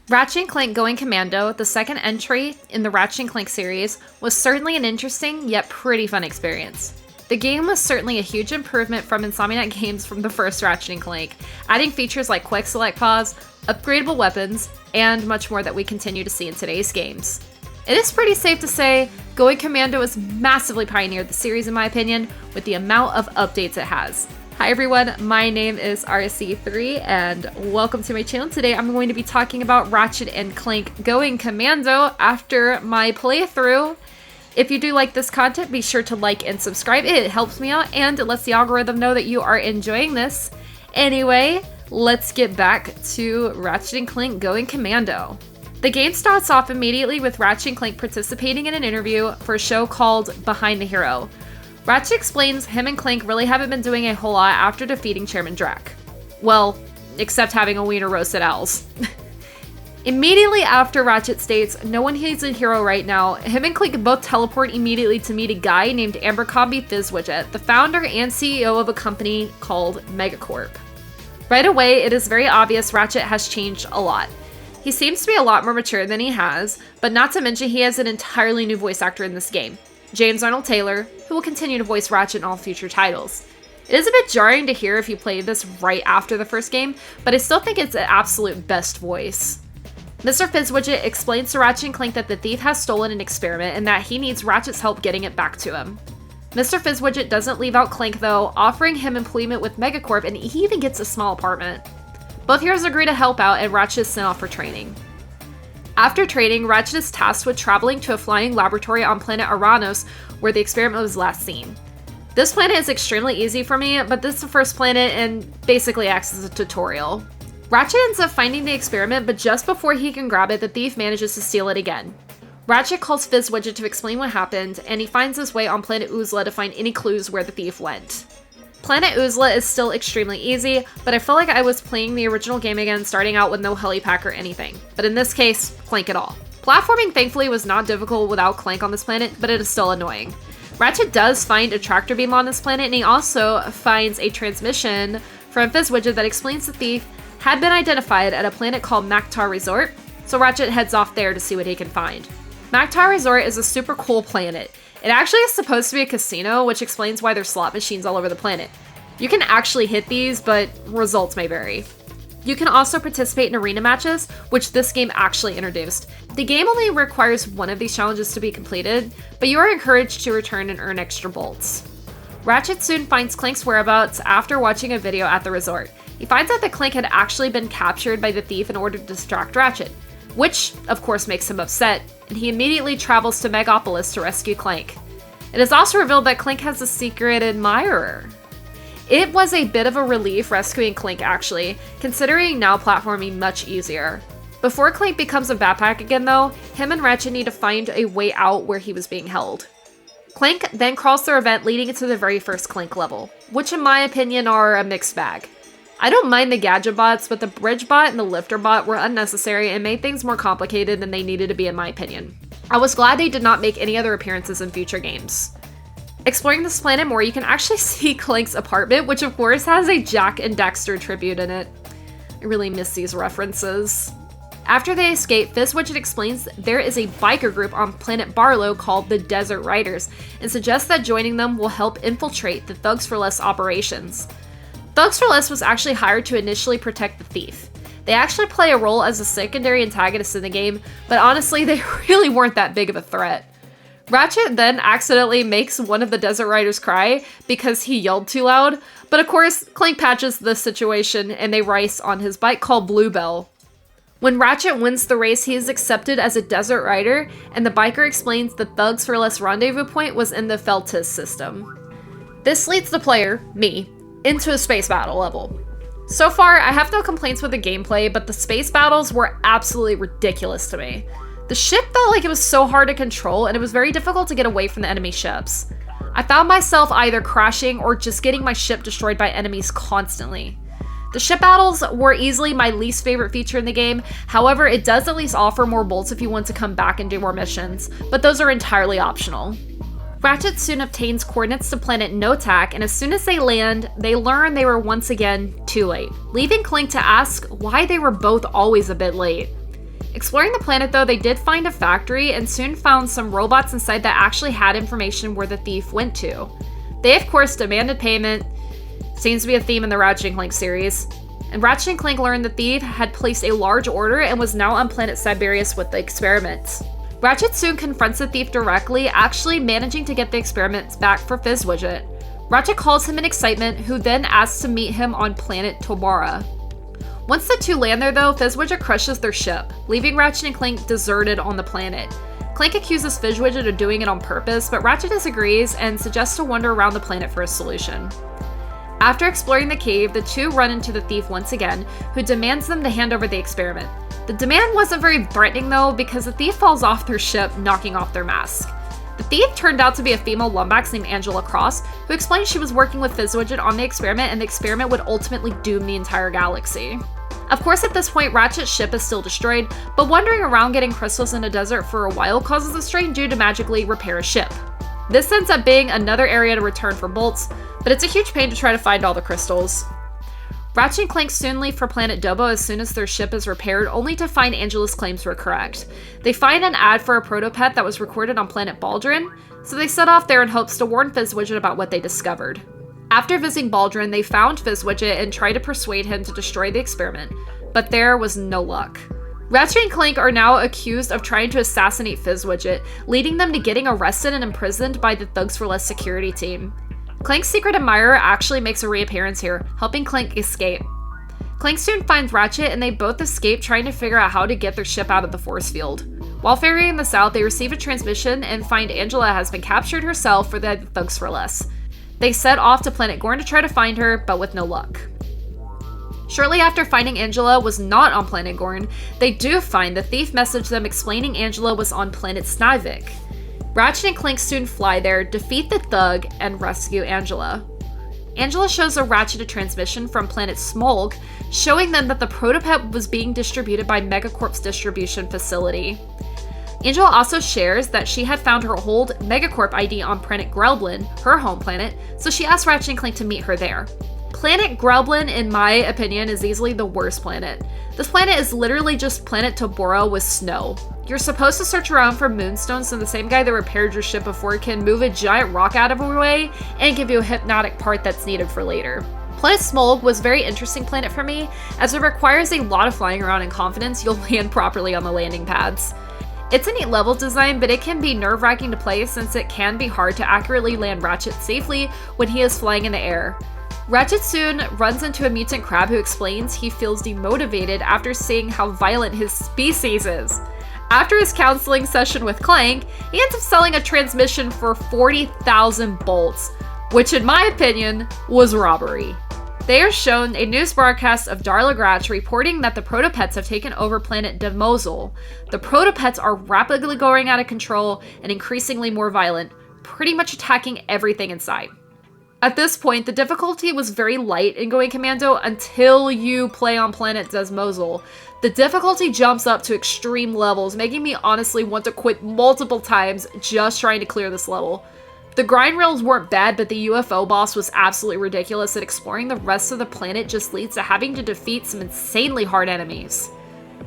Ratchet and Clank Going Commando, the second entry in the Ratchet and Clank series, was certainly an interesting yet pretty fun experience. The game was certainly a huge improvement from Insominac games from the first Ratchet and Clank, adding features like quick select pause, upgradable weapons, and much more that we continue to see in today's games. It is pretty safe to say Going Commando has massively pioneered the series in my opinion, with the amount of updates it has. Hi everyone, my name is RC3 and welcome to my channel. Today I'm going to be talking about Ratchet and Clank Going Commando after my playthrough. If you do like this content, be sure to like and subscribe. It helps me out and it lets the algorithm know that you are enjoying this. Anyway, let's get back to Ratchet and Clank Going Commando. The game starts off immediately with Ratchet and Clank participating in an interview for a show called Behind the Hero. Ratchet explains him and Clank really haven't been doing a whole lot after defeating Chairman Drac. Well, except having a wiener roast at Al's. Immediately after Ratchet states, no one needs a hero right now, him and Clank both teleport immediately to meet a guy named Abercrombie Fizzwidget, the founder and CEO of a company called Megacorp. Right away, it is very obvious Ratchet has changed a lot. He seems to be a lot more mature than he has, but not to mention he has an entirely new voice actor in this game, James Arnold Taylor, who will continue to voice Ratchet in all future titles. It is a bit jarring to hear if you played this right after the first game, but I still think it's an absolute best voice. Mr. Fizzwidget explains to Ratchet and Clank that the thief has stolen an experiment and that he needs Ratchet's help getting it back to him. Mr. Fizzwidget doesn't leave out Clank though, offering him employment with Megacorp, and he even gets a small apartment. Both heroes agree to help out and Ratchet is sent off for training. After training, Ratchet is tasked with traveling to a flying laboratory on planet Aranos, where the experiment was last seen. This planet is extremely easy for me, but this is the first planet and basically acts as a tutorial. Ratchet ends up finding the experiment, but just before he can grab it, the thief manages to steal it again. Ratchet calls Fizzwidget to explain what happened, and he finds his way on planet Uzla to find any clues where the thief went. Planet Uzla is still extremely easy, but I feel like I was playing the original game again, starting out with no helipack or anything. But in this case, Clank at all. Platforming thankfully was not difficult without Clank on this planet, but it is still annoying. Ratchet does find a tractor beam on this planet, and he also finds a transmission from Fizzwidget that explains the thief had been identified at a planet called Mactar Resort, so Ratchet heads off there to see what he can find. Mactar Resort is a super cool planet. It actually is supposed to be a casino, which explains why there's slot machines all over the planet. You can actually hit these, but results may vary. You can also participate in arena matches, which this game actually introduced. The game only requires one of these challenges to be completed, but you are encouraged to return and earn extra bolts. Ratchet soon finds Clank's whereabouts after watching a video at the resort. He finds out that Clank had actually been captured by the thief in order to distract Ratchet, which of course makes him upset, and he immediately travels to Megapolis to rescue Clank. It is also revealed that Clank has a secret admirer. It was a bit of a relief rescuing Clank actually, considering now platforming much easier. Before Clank becomes a backpack again though, him and Ratchet need to find a way out where he was being held. Clank then crawls through a vent leading into the very first Clank level, which in my opinion are a mixed bag. I don't mind the gadget bots, but the bridge bot and the lifter bot were unnecessary and made things more complicated than they needed to be in my opinion. I was glad they did not make any other appearances in future games. Exploring this planet more, you can actually see Clank's apartment, which of course has a Jack and Daxter tribute in it. I really miss these references. After they escape, Fizzwidget explains that there is a biker group on planet Barlow called the Desert Riders, and suggests that joining them will help infiltrate the Thugs for Less operations. Thugs for Less was actually hired to initially protect the thief. They actually play a role as a secondary antagonist in the game, but honestly, they really weren't that big of a threat. Ratchet then accidentally makes one of the Desert Riders cry because he yelled too loud, but of course, Clank patches the situation and they race on his bike called Bluebell. When Ratchet wins the race, he is accepted as a Desert Rider, and the biker explains the Thugs for Less rendezvous point was in the Feltis system. This leads the player, me, into a space battle level. So far, I have no complaints with the gameplay, but the space battles were absolutely ridiculous to me. The ship felt like it was so hard to control, and it was very difficult to get away from the enemy ships. I found myself either crashing or just getting my ship destroyed by enemies constantly. The ship battles were easily my least favorite feature in the game, however, it does at least offer more bolts if you want to come back and do more missions, but those are entirely optional. Ratchet soon obtains coordinates to planet Notak, and as soon as they land, they learn they were once again too late, leaving Clank to ask why they were both always a bit late. Exploring the planet though, they did find a factory and soon found some robots inside that actually had information where the thief went to. They of course demanded payment, seems to be a theme in the Ratchet and Clank series, and Ratchet and Clank learned the thief had placed a large order and was now on planet Siberius with the experiments. Ratchet soon confronts the thief directly, actually managing to get the experiments back for Fizzwidget. Ratchet calls him in excitement, who then asks to meet him on planet Tobara. Once the two land there though, Fizzwidget crushes their ship, leaving Ratchet and Clank deserted on the planet. Clank accuses Fizzwidget of doing it on purpose, but Ratchet disagrees and suggests to wander around the planet for a solution. After exploring the cave, the two run into the thief once again, who demands them to hand over the experiment. The demand wasn't very threatening though, because the thief falls off their ship, knocking off their mask. The thief turned out to be a female lumbax named Angela Cross, who explained she was working with Fizzwidget on the experiment and the experiment would ultimately doom the entire galaxy. Of course, at this point, Ratchet's ship is still destroyed, but wandering around getting crystals in a desert for a while causes the strange dude to magically repair a ship. This ends up being another area to return for bolts, but it's a huge pain to try to find all the crystals. Ratchet and Clank soon leave for planet Dobo as soon as their ship is repaired, only to find Angela's claims were correct. They find an ad for a protopet that was recorded on planet Baldrin, so they set off there in hopes to warn Fizzwidget about what they discovered. After visiting Baldrin, they found Fizzwidget and tried to persuade him to destroy the experiment, but there was no luck. Ratchet and Clank are now accused of trying to assassinate Fizzwidget, leading them to getting arrested and imprisoned by the Thugs for Less security team. Clank's secret admirer actually makes a reappearance here, helping Clank escape. Clank soon finds Ratchet and they both escape, trying to figure out how to get their ship out of the force field. While figuring this out, they receive a transmission and find Angela has been captured herself for the Thugs for Less. They set off to planet Gorn to try to find her, but with no luck. Shortly after finding Angela was not on planet Gorn, they do find the thief messaged them explaining Angela was on planet Snivik. Ratchet and Clank soon fly there, defeat the thug, and rescue Angela. Angela shows a Ratchet a transmission from planet Smolg, showing them that the protopet was being distributed by Megacorp's distribution facility. Angela also shares that she had found her old Megacorp ID on planet Grelblin, her home planet, so she asked Ratchet and Clank to meet her there. Planet Grelblin, in my opinion, is easily the worst planet. This planet is literally just planet Tobora with snow. You're supposed to search around for moonstones, and the same guy that repaired your ship before can move a giant rock out of your way and give you a hypnotic part that's needed for later. Planet Smolg was a very interesting planet for me, as it requires a lot of flying around and confidence you'll land properly on the landing pads. It's a neat level design, but it can be nerve-wracking to play since it can be hard to accurately land Ratchet safely when he is flying in the air. Ratchet soon runs into a mutant crab who explains he feels demotivated after seeing how violent his species is. After his counseling session with Clank, he ends up selling a transmission for 40,000 bolts, which in my opinion was robbery. They are shown a news broadcast of Darla Gratch reporting that the protopets have taken over planet Demozul. The protopets are rapidly going out of control and increasingly more violent, pretty much attacking everything in sight. At this point, the difficulty was very light in going Commando until you play on planet Demozul. The difficulty jumps up to extreme levels, making me honestly want to quit multiple times just trying to clear this level. The grind rails weren't bad, but the UFO boss was absolutely ridiculous, and exploring the rest of the planet just leads to having to defeat some insanely hard enemies.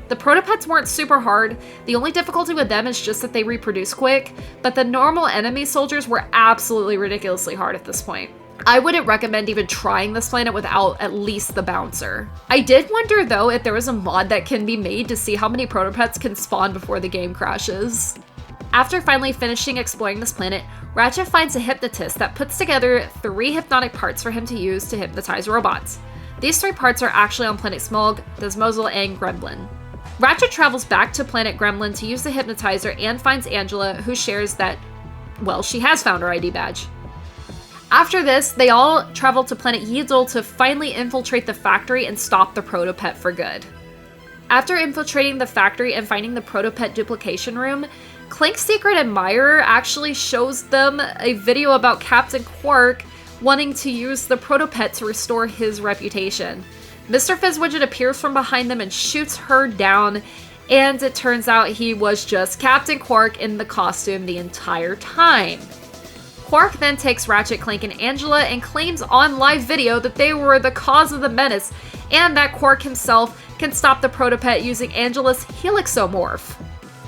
The protopets weren't super hard, the only difficulty with them is just that they reproduce quick, but the normal enemy soldiers were absolutely ridiculously hard at this point. I wouldn't recommend even trying this planet without at least the bouncer. I did wonder though if there was a mod that can be made to see how many protopets can spawn before the game crashes. After finally finishing exploring this planet, Ratchet finds a hypnotist that puts together 3 hypnotic parts for him to use to hypnotize robots. These 3 parts are actually on planet Smolg, Demozul, and Gremlin. Ratchet travels back to planet Gremlin to use the hypnotizer and finds Angela, who shares that, well, she has found her ID badge. After this, they all travel to planet Yidel to finally infiltrate the factory and stop the protopet for good. After infiltrating the factory and finding the protopet duplication room, Clank's secret admirer actually shows them a video about Captain Quark wanting to use the protopet to restore his reputation. Mr. Fizzwidget appears from behind them and shoots her down, and it turns out he was just Captain Quark in the costume the entire time. Quark then takes Ratchet, Clank, and Angela and claims on live video that they were the cause of the menace, and that Quark himself can stop the protopet using Angela's helixomorph.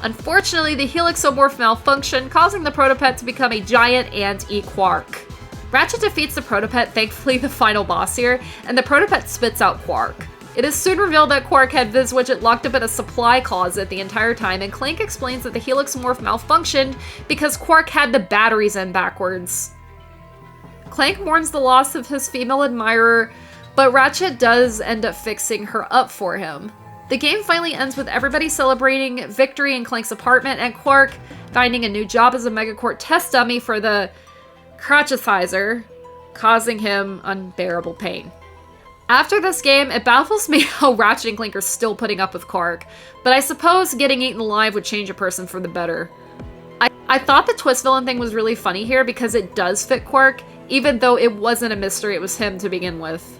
Unfortunately, the helixomorph malfunctioned, causing the protopet to become a giant and eat Quark. Ratchet defeats the protopet, thankfully the final boss here, and the protopet spits out Quark. It is soon revealed that Quark had Viz Widget locked up in a supply closet the entire time, and Clank explains that the helixomorph malfunctioned because Quark had the batteries in backwards. Clank mourns the loss of his female admirer, but Ratchet does end up fixing her up for him. The game finally ends with everybody celebrating victory in Clank's apartment and Quark finding a new job as a Megacorp test dummy for the Crotchetizer, causing him unbearable pain. After this game, it baffles me how Ratchet and Clank are still putting up with Quark, but I suppose getting eaten alive would change a person for the better. I thought the twist villain thing was really funny here because it does fit Quark, even though it wasn't a mystery, it was him to begin with.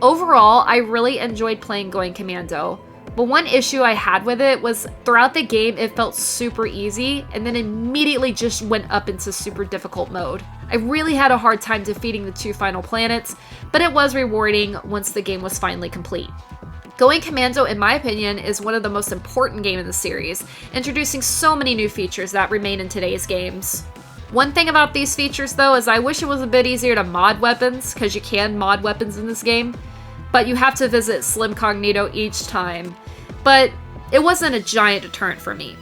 Overall, I really enjoyed playing Going Commando, but one issue I had with it was throughout the game it felt super easy and then immediately just went up into super difficult mode. I really had a hard time defeating the 2 final planets, but it was rewarding once the game was finally complete. Going Commando, in my opinion, is one of the most important games in the series, introducing so many new features that remain in today's games. One thing about these features, though, is I wish it was a bit easier to mod weapons, because you can mod weapons in this game, but you have to visit Slim Cognito each time. But it wasn't a giant deterrent for me.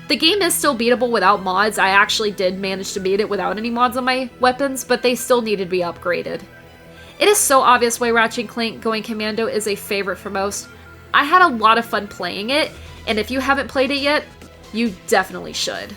The game is still beatable without mods. I actually did manage to beat it without any mods on my weapons, but they still needed to be upgraded. It is so obvious why Ratchet and Clank Going Commando is a favorite for most. I had a lot of fun playing it, and if you haven't played it yet, you definitely should.